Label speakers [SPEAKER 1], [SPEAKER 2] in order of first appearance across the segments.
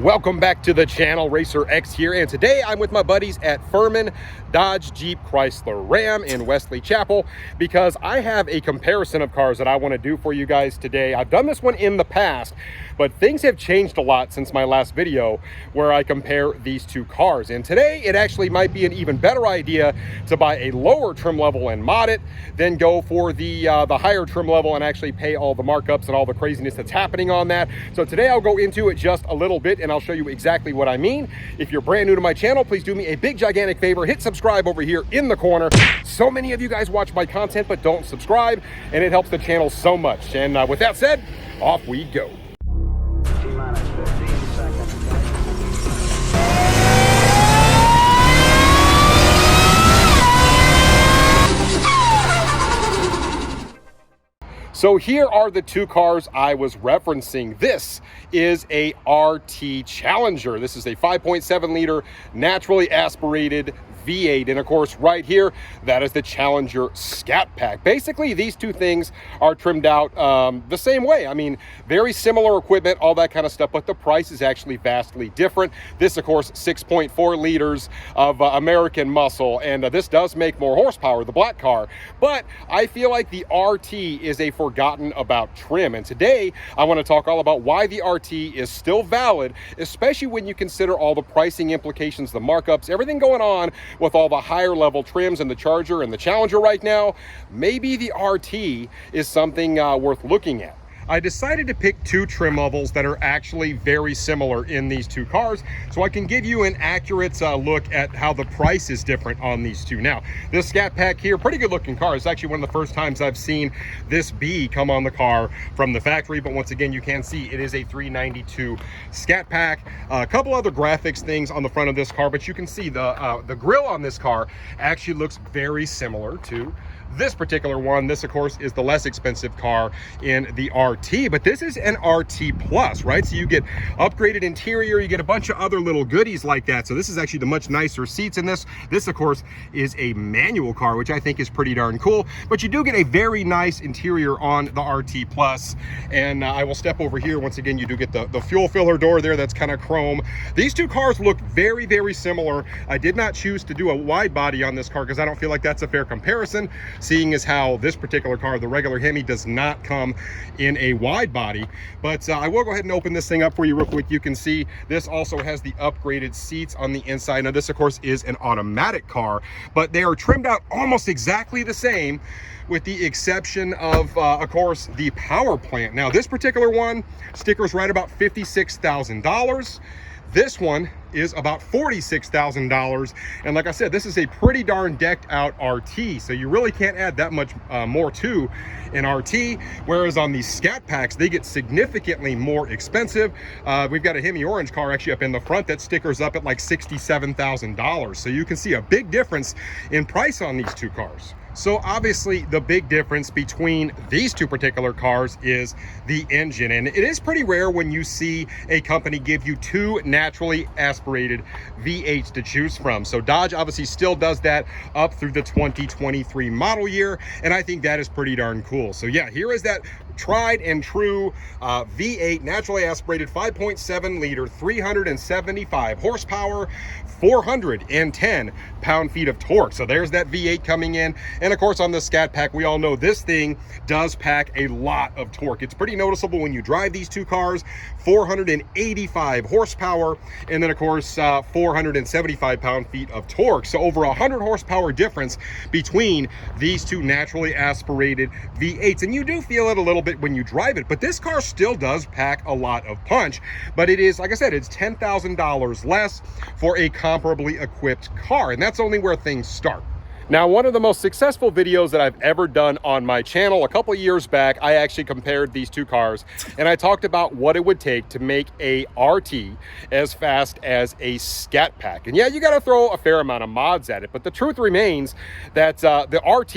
[SPEAKER 1] Welcome back to the channel. Racer X here, and today I'm with my buddies at Furman Dodge Jeep Chrysler Ram in Wesley Chapel because I have a comparison of cars that I want to do for you guys today. I've done this one in the past, but things have changed a lot since my last video where I compare these two cars. And today it actually might be an even better idea to buy a lower trim level and mod it than go for the higher trim level and actually pay all the markups and all the craziness that's happening on that. So today I'll go into it just a little bit and I'll show you exactly what I mean. If you're brand new to my channel, please do me a big gigantic favor, hit subscribe over here in the corner. So many of you guys watch my content but don't subscribe, and it helps the channel so much. And with that said, off we go.
[SPEAKER 2] T-minus 15 seconds.
[SPEAKER 1] So here are the two cars I was referencing. This is a RT Challenger. This is a 5.7 liter naturally aspirated V8, and of course right here that is the Challenger Scatpack. Basically these two things are trimmed out the same way. I mean, very similar equipment, all that kind of stuff, but the price is actually vastly different. This of course 6.4 liters of American muscle, and this does make more horsepower, the black car, but I feel like the RT is a forgotten about trim. And today I want to talk all about why the RT is still valid, especially when you consider all the pricing implications, the markups, everything going on with all the higher level trims and the Charger and the Challenger right now. Maybe the RT is something worth looking at. I decided to pick two trim levels that are actually very similar in these two cars, so I can give you an accurate look at how the price is different on these two. Now, this Scatpack here, pretty good looking car. It's actually one of the first times I've seen this B come on the car from the factory, but once again, you can see it is a 392 Scatpack. A couple other graphics things on the front of this car, but you can see the grille on this car actually looks very similar to this particular one. This of course is the less expensive car in the RT, but this is an RT Plus, right? So you get upgraded interior, you get a bunch of other little goodies like that. So this is actually the much nicer seats in this. This of course is a manual car, which I think is pretty darn cool, but you do get a very nice interior on the RT Plus. And I will step over here. Once again, you do get the fuel filler door there, that's kind of chrome. These two cars look very, very similar. I did not choose to do a wide body on this car because I don't feel like that's a fair comparison, seeing as how this particular car, the regular Hemi, does not come in a wide body. But I will go ahead and open this thing up for you real quick. You can see this also has the upgraded seats on the inside. Now this of course is an automatic car, but they are trimmed out almost exactly the same, with the exception of course, the power plant. Now this particular one, stickers right about $56,000. This one is about $46,000, and like I said, this is a pretty darn decked out RT, so you really can't add that much more to an RT, whereas on these Scatpacks they get significantly more expensive. We've got a Hemi orange car actually up in the front that stickers up at like $67,000, so you can see a big difference in price on these two cars. So obviously the big difference between these two particular cars is the engine, and it is pretty rare when you see a company give you two naturally aspirated V8s to choose from. So Dodge obviously still does that up through the 2023 model year, and I think that is pretty darn cool. So yeah, here is that tried and true V8 naturally aspirated 5.7 liter, 375 horsepower, 410 pound-feet of torque. So there's that V8 coming in. And of course on the Scatpack, we all know this thing does pack a lot of torque. It's pretty noticeable when you drive these two cars. 485 horsepower, and then of course 475 pound-feet of torque. So over 100 horsepower difference between these two naturally aspirated V8s, and you do feel it a little bit when you drive it, but this car still does pack a lot of punch. But it is, like I said, it's $10,000 less for a comparably equipped car, and that's only where things start. Now, one of the most successful videos that I've ever done on my channel, a couple years back, I actually compared these two cars, and I talked about what it would take to make a RT as fast as a Scatpack. And yeah, you got to throw a fair amount of mods at it, but the truth remains that the RT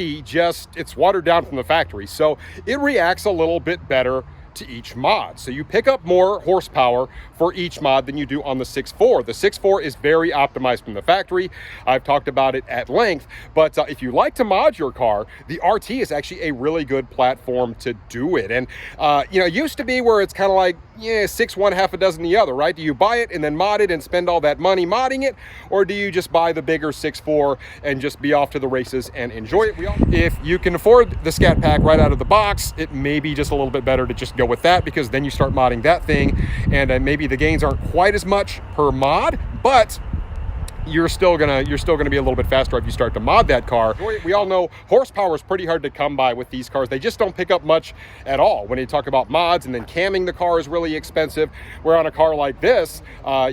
[SPEAKER 1] it's watered down from the factory, so it reacts a little bit better to each mod. So you pick up more horsepower for each mod than you do on the 6.4. The 6.4 is very optimized from the factory. I've talked about it at length, but if you like to mod your car, the RT is actually a really good platform to do it. And it used to be where it's kind of like, yeah, 6 one, half a dozen the other, right? Do you buy it and then mod it and spend all that money modding it, or do you just buy the bigger 6.4 and just be off to the races and enjoy it? If you can afford the Scatpack right out of the box, it may be just a little bit better to just go with that, because then you start modding that thing, and maybe the gains aren't quite as much per mod, but you're still gonna be a little bit faster if you start to mod that car. We all know horsepower is pretty hard to come by with these cars. They just don't pick up much at all when you talk about mods, and then camming the car is really expensive. Where on a car like this,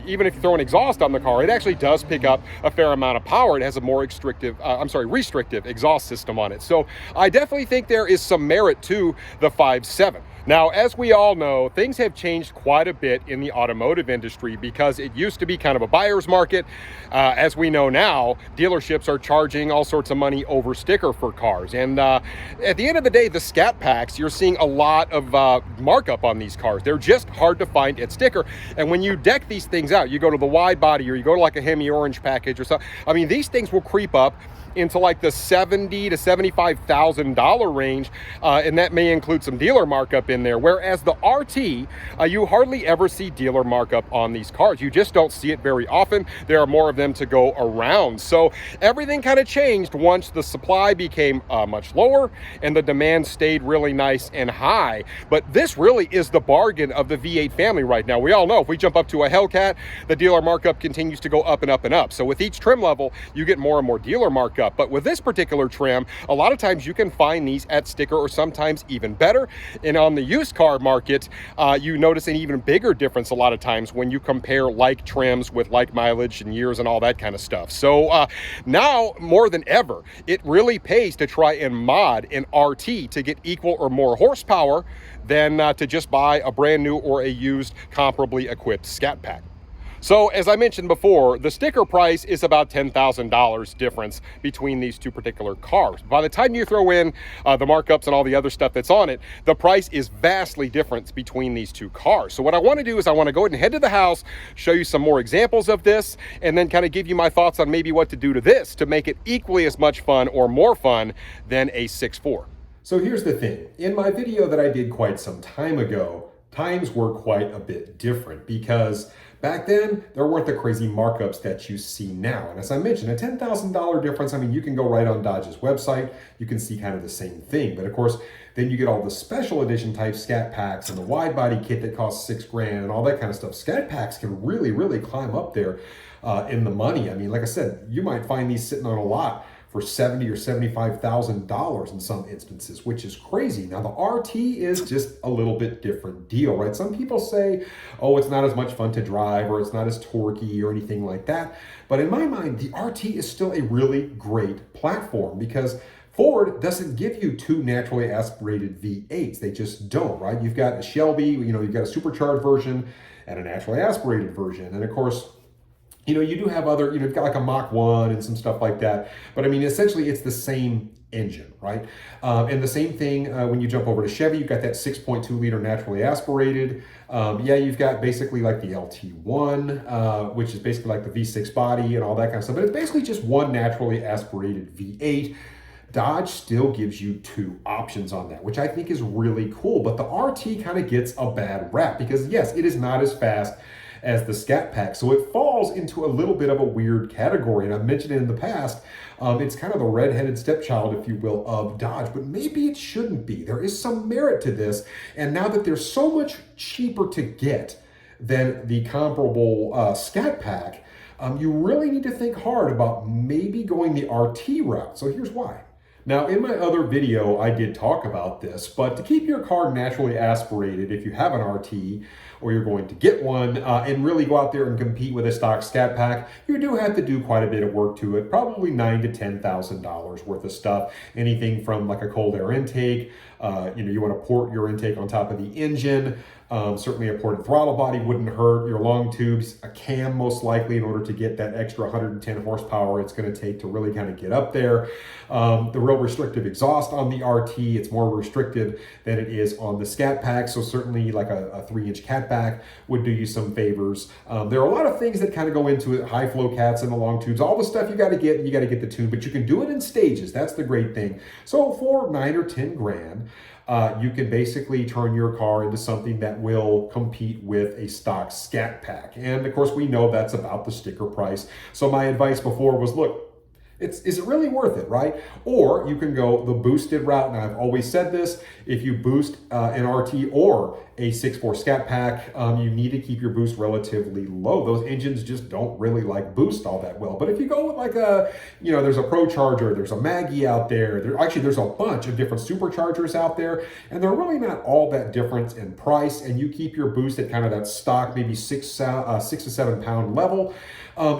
[SPEAKER 1] even if you throw an exhaust on the car, it actually does pick up a fair amount of power. It has a more restrictive exhaust system on it. So I definitely think there is some merit to the 5.7. Now, as we all know, things have changed quite a bit in the automotive industry, because it used to be kind of a buyer's market. As we know now, dealerships are charging all sorts of money over sticker for cars. And at the end of the day, the Scatpacks, you're seeing a lot of markup on these cars. They're just hard to find at sticker. And when you deck these things out, you go to the wide body, or you go to like a Hemi Orange package or something, I mean, these things will creep up into like the $70,000 to $75,000 range, and that may include some dealer markup in there. Whereas the RT, you hardly ever see dealer markup on these cars. You just don't see it very often. There are more of them to go around. So everything kind of changed once the supply became much lower and the demand stayed really nice and high. But this really is the bargain of the V8 family right now. We all know if we jump up to a Hellcat, the dealer markup continues to go up and up and up. So with each trim level, you get more and more dealer markup. But with this particular trim, a lot of times you can find these at sticker, or sometimes even better. And on the used car market, you notice an even bigger difference a lot of times when you compare like trims with like mileage and years and all that kind of stuff. So now more than ever, it really pays to try and mod an RT to get equal or more horsepower than to just buy a brand new or a used comparably equipped Scatpack. So as I mentioned before, the sticker price is about $10,000 difference between these two particular cars. By the time you throw in the markups and all the other stuff that's on it, the price is vastly different between these two cars. So what I want to do is I want to go ahead and head to the house, show you some more examples of this, and then kind of give you my thoughts on maybe what to do to this to make it equally as much fun or more fun than a 6.4. So here's the thing. In my video that I did quite some time ago, times were quite a bit different, because back then, there weren't the crazy markups that you see now. And as I mentioned, a $10,000 difference, I mean, you can go right on Dodge's website, you can see kind of the same thing. But of course, then you get all the special edition type Scatpacks and the wide body kit that costs $6,000 and all that kind of stuff. Scatpacks can really, really climb up there in the money. I mean, like I said, you might find these sitting on a lot for $70,000 or $75,000 in some instances, which is crazy. Now the RT is just a little bit different deal, right? Some people say, oh, it's not as much fun to drive, or it's not as torquey or anything like that. But in my mind, the RT is still a really great platform, because Ford doesn't give you two naturally aspirated V8s. They just don't, right? You've got a Shelby, you've got a supercharged version and a naturally aspirated version. And of course, you do have other, you've got like a Mach 1 and some stuff like that. But I mean, essentially it's the same engine, right? And the same thing when you jump over to Chevy, you've got that 6.2 liter naturally aspirated. You've got basically like the LT1, which is basically like the V6 body and all that kind of stuff. But it's basically just one naturally aspirated V8. Dodge still gives you two options on that, which I think is really cool. But the RT kind of gets a bad rap because, yes, it is not as fast as the Scatpack. So it falls into a little bit of a weird category. And I've mentioned it in the past. It's kind of the redheaded stepchild, if you will, of Dodge, but maybe it shouldn't be. There is some merit to this. And now that they're so much cheaper to get than the comparable Scatpack, you really need to think hard about maybe going the RT route. So here's why. Now, in my other video, I did talk about this, but to keep your car naturally aspirated, if you have an RT, or you're going to get one and really go out there and compete with a stock Scat Pack, you do have to do quite a bit of work to it, probably $9,000 to $10,000 worth of stuff. Anything from like a cold air intake, you want to port your intake on top of the engine. Certainly a ported throttle body wouldn't hurt. Your long tubes, a cam most likely, in order to get that extra 110 horsepower it's going to take to really kind of get up there. The real restrictive exhaust on the RT, it's more restrictive than it is on the Scat Pack. So certainly like a 3-inch catback would do you some favors. There are a lot of things that kind of go into it, high flow cats and the long tubes, all the stuff you got to get the tune, but you can do it in stages. That's the great thing. So for 9 or 10 grand, you can basically turn your car into something that will compete with a stock Scat Pack. And of course, we know that's about the sticker price. So my advice before was, look, is it really worth it, right? Or you can go the boosted route. And I've always said this, if you boost an RT or a 6.4 Scat Pack, you need to keep your boost relatively low. Those engines just don't really like boost all that well. But if you go with like there's a Pro Charger, there's a Maggie out there. There's a bunch of different superchargers out there, and they're really not all that different in price. And you keep your boost at kind of that stock, maybe 6 to 7 pound level.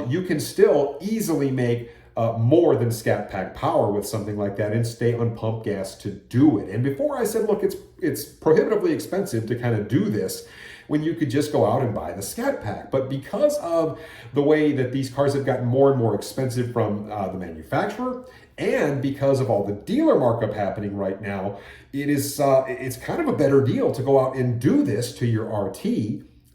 [SPEAKER 1] You can still easily make more than Scat Pack power with something like that and stay on pump gas to do it. And before I said, look, it's prohibitively expensive to kind of do this when you could just go out and buy the Scat Pack. But because of the way that these cars have gotten more and more expensive from the manufacturer, and because of all the dealer markup happening right now, it's kind of a better deal to go out and do this to your RT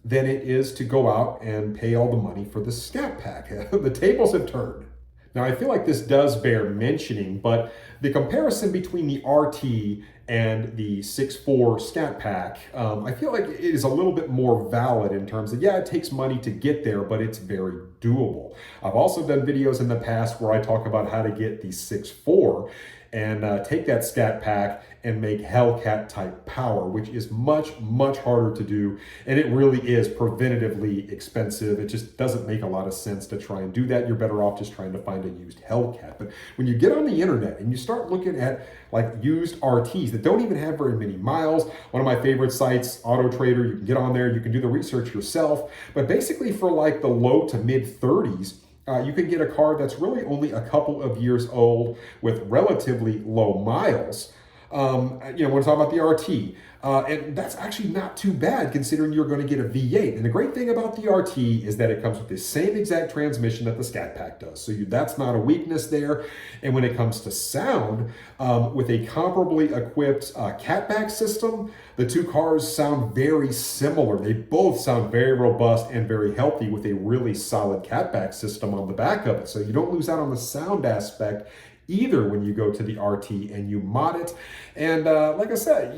[SPEAKER 1] than it is to go out and pay all the money for the Scat Pack. The tables have turned. Now, I feel like this does bear mentioning, but the comparison between the RT and the 6.4 Scat Pack, I feel like it is a little bit more valid in terms of, yeah, it takes money to get there, but it's very doable. I've also done videos in the past where I talk about how to get the 6.4 and take that Scat Pack and make Hellcat type power, which is much, much harder to do. And it really is preventatively expensive. It just doesn't make a lot of sense to try and do that. You're better off just trying to find a used Hellcat. But when you get on the internet and you start looking at like used RTs that don't even have very many miles, one of my favorite sites, Auto Trader, you can get on there, you can do the research yourself. But basically for like the low to mid 30s, you can get a car that's really only a couple of years old with relatively low miles. When we're talking about the RT, and that's actually not too bad considering you're going to get a V8. And the great thing about the RT is that it comes with the same exact transmission that the Scat Pack does. So that's not a weakness there. And when it comes to sound, with a comparably equipped catback system, the two cars sound very similar. They both sound very robust and very healthy with a really solid catback system on the back of it. So you don't lose out on the sound aspect either when you go to the RT and you mod it. And like I said,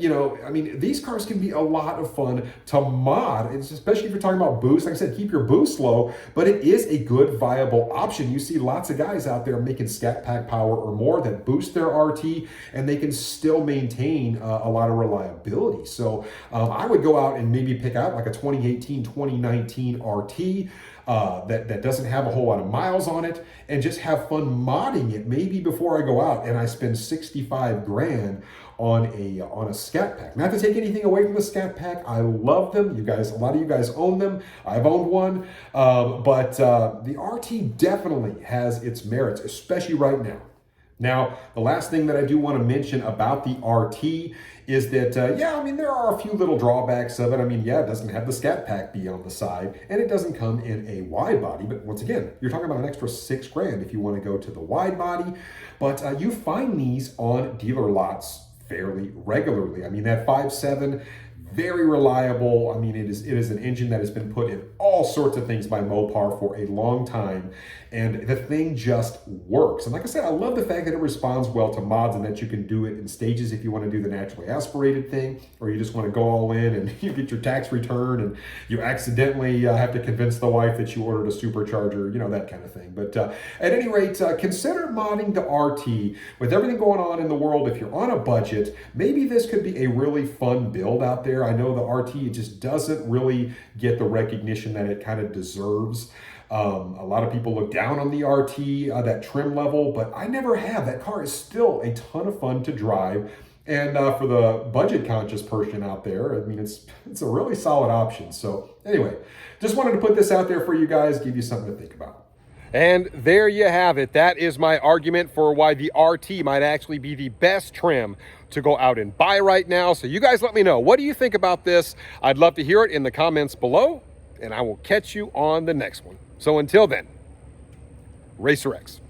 [SPEAKER 1] these cars can be a lot of fun to mod, especially if you're talking about boost. Like I said, keep your boost low, but it is a good viable option. You see lots of guys out there making Scat Pack power or more that boost their RT, and they can still maintain a lot of reliability. So I would go out and maybe pick out like a 2018, 2019 RT, that doesn't have a whole lot of miles on it, and just have fun modding it maybe before I go out and I spend 65 grand on a Scat Pack. Not to take anything away from the Scat Pack, I love them. You guys, a lot of you guys own them. I've owned one, but the RT definitely has its merits, especially right now. Now, the last thing that I do want to mention about the RT is that, there are a few little drawbacks of it. It doesn't have the Scat Pack B on the side, and it doesn't come in a wide body. But once again, you're talking about an extra 6 grand if you want to go to the wide body. But you find these on dealer lots fairly regularly. That 5.7, very reliable. It is an engine that has been put in all sorts of things by Mopar for a long time, and the thing just works. And like I said, I love the fact that it responds well to mods and that you can do it in stages if you want to do the naturally aspirated thing, or you just want to go all in and you get your tax return and you accidentally have to convince the wife that you ordered a supercharger, that kind of thing. But at any rate, consider modding the RT. With everything going on in the world, if you're on a budget, maybe this could be a really fun build out there. I know the RT just doesn't really get the recognition that it kind of deserves. A lot of people look down on the RT, that trim level, but I never have. That car is still a ton of fun to drive. And for the budget conscious person out there, I mean, it's a really solid option. So anyway, just wanted to put this out there for you guys, give you something to think about. And there you have it. That is my argument for why the RT might actually be the best trim to go out and buy right now. So you guys let me know, what do you think about this? I'd love to hear it in the comments below, and I will catch you on the next one. So until then, Racer X.